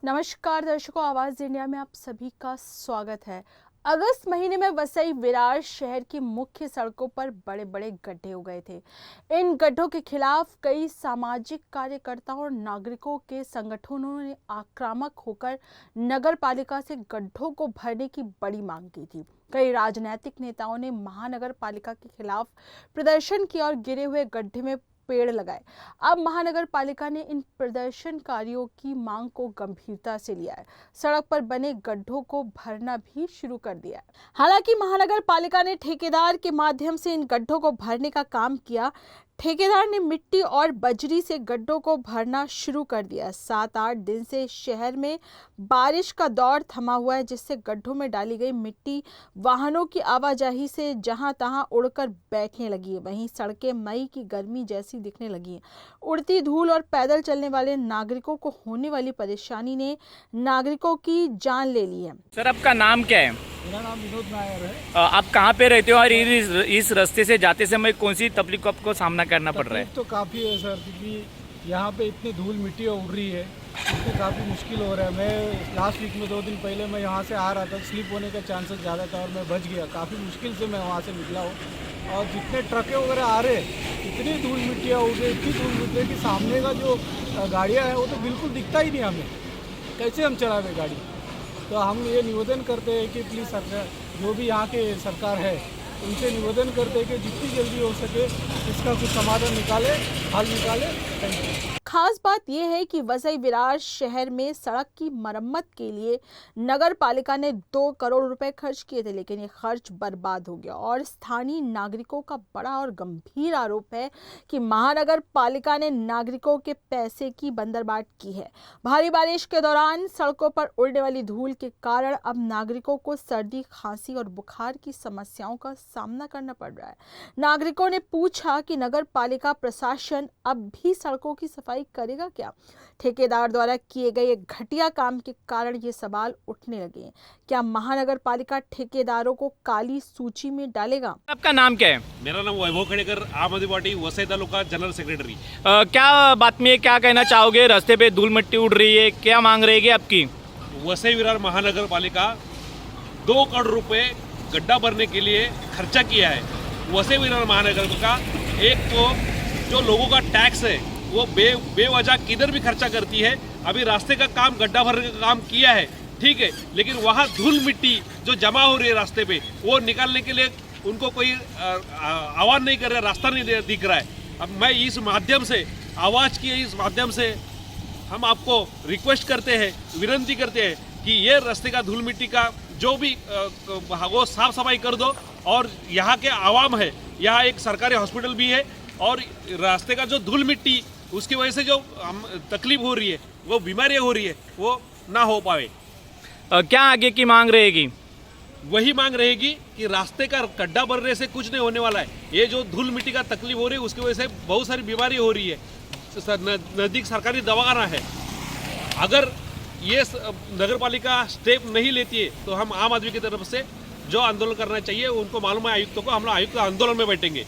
नमस्कार दर्शकों, आवाज इंडिया में आप सभी का स्वागत है। अगस्त महीने में वसई विरार शहर की मुख्य सड़कों पर बड़े बड़े गड्ढे हो गए थे। इन गड्ढों के खिलाफ कई सामाजिक कार्यकर्ताओं और नागरिकों के संगठनों ने आक्रामक होकर नगर पालिका से गड्ढों को भरने की बड़ी मांग की थी। कई राजनीतिक नेताओं ने महानगर पालिका के खिलाफ प्रदर्शन किया और गिरे हुए गड्ढे में पेड़ लगाए। अब महानगर पालिका ने इन प्रदर्शनकारियों की मांग को गंभीरता से लिया है। सड़क पर बने गड्ढों को भरना भी शुरू कर दिया है। हालांकि महानगर पालिका ने ठेकेदार के माध्यम से इन गड्ढों को भरने का काम किया। ठेकेदार ने मिट्टी और बजरी से गड्ढों को भरना शुरू कर दिया। 7-8 दिन से शहर में बारिश का दौर थमा हुआ है, जिससे गड्ढों में डाली गई मिट्टी वाहनों की आवाजाही से जहां तहां उड़कर बैठने लगी है। वहीं सड़कें मई की गर्मी जैसी दिखने लगी हैं। उड़ती धूल और पैदल चलने वाले नागरिकों को होने वाली परेशानी ने नागरिकों की जान ले ली है। सर, आपका नाम क्या है? मेरा नाम विनोद नायर है। आप कहाँ पे रहते हो और इस रास्ते से जाते समय कौन सी तकलीफ को आपको सामना करना पड़ रहा है? तो काफ़ी है सर, क्योंकि यहाँ पे इतनी धूल मिट्टी उड़ रही है, इसमें काफ़ी मुश्किल हो रहा है। मैं लास्ट वीक में 2 दिन पहले मैं यहाँ से आ रहा था, स्लिप होने का चांसेस ज़्यादा था और मैं बच गया। काफ़ी मुश्किल से मैं वहाँ से निकला हूँ। और जितने ट्रकें वगैरह आ रहे इतनी धूल मिट्टियाँ उड़ रही, इतनी धूल मिट्टी है कि सामने का जो गाड़ियाँ हैं वो तो बिल्कुल दिखता ही नहीं हमें। कैसे हम चलावे गाड़ी? तो हम ये निवेदन करते हैं कि प्लीज़ सरकार, जो भी यहाँ के सरकार है, उनसे निवेदन करते हैं कि जितनी जल्दी हो सके इसका कुछ समाधान निकाले, हल निकाले। Thank you. खास बात यह है कि वसई विरार शहर में सड़क की मरम्मत के लिए नगर पालिका ने 2 करोड़ रुपए खर्च किए थे, लेकिन ये खर्च बर्बाद हो गया। और स्थानीय नागरिकों का बड़ा और गंभीर आरोप है कि महानगर पालिका ने नागरिकों के पैसे की बंदरबाट की है। भारी बारिश के दौरान सड़कों पर उड़ने वाली धूल के कारण अब नागरिकों को सर्दी, खांसी और बुखार की समस्याओं का सामना करना पड़ रहा है। नागरिकों ने पूछा कि नगर पालिका प्रशासन अब भी सड़कों की सफाई करेगा क्या? ठेकेदार द्वारा किए गए घटिया काम के कारण ये सवाल उठने लगे हैं। क्या महानगर पालिका ठेकेदारों को काली सूची में डालेगा? आपका नाम क्या है? मेरा नाम वैभव खड़ेकर, आम आदमी party Vasai taluka general secretary. क्या बात में क्या कहना चाहोगे? रास्ते पे धूल मिट्टी उड़ रही है, क्या मांग रहेगी आपकी? वसई विरार महानगर पालिका 2 करोड़ रुपए गड्ढा भरने के लिए खर्चा किया है। वसई विरार महानगर का एक तो जो लोगों का टैक्स है वो बेवजह किधर भी खर्चा करती है। अभी रास्ते का काम, गड्ढा भरने का काम किया है, ठीक है, लेकिन वहाँ धूल मिट्टी जो जमा हो रही है रास्ते पे, वो निकालने के लिए उनको कोई आवाज़ नहीं कर रहा, रास्ता नहीं दिख रहा है। अब मैं इस माध्यम से, आवाज़ की इस माध्यम से हम आपको रिक्वेस्ट करते हैं, विनती करते हैं कि ये रास्ते का धूल मिट्टी का जो भी वो साफ सफाई कर दो। और यहाँ के आवाम है, यहाँ एक सरकारी हॉस्पिटल भी है, और रास्ते का जो धूल मिट्टी उसकी वजह से जो तकलीफ हो रही है, वो बीमारियाँ हो रही है, वो ना हो पाए। क्या आगे की मांग रहेगी? वही मांग रहेगी कि रास्ते का गड्ढा भरने से कुछ नहीं होने वाला है। ये जो धूल मिट्टी का तकलीफ हो रही है उसकी वजह से बहुत सारी बीमारी हो रही है। नज़दीक सरकारी दवाखाना है। अगर ये नगर पालिका स्टेप नहीं लेती है तो हम आम आदमी की तरफ से जो आंदोलन करना चाहिए उनको मालूम है आयुक्तों को, हम लोग आयुक्त आंदोलन में बैठेंगे।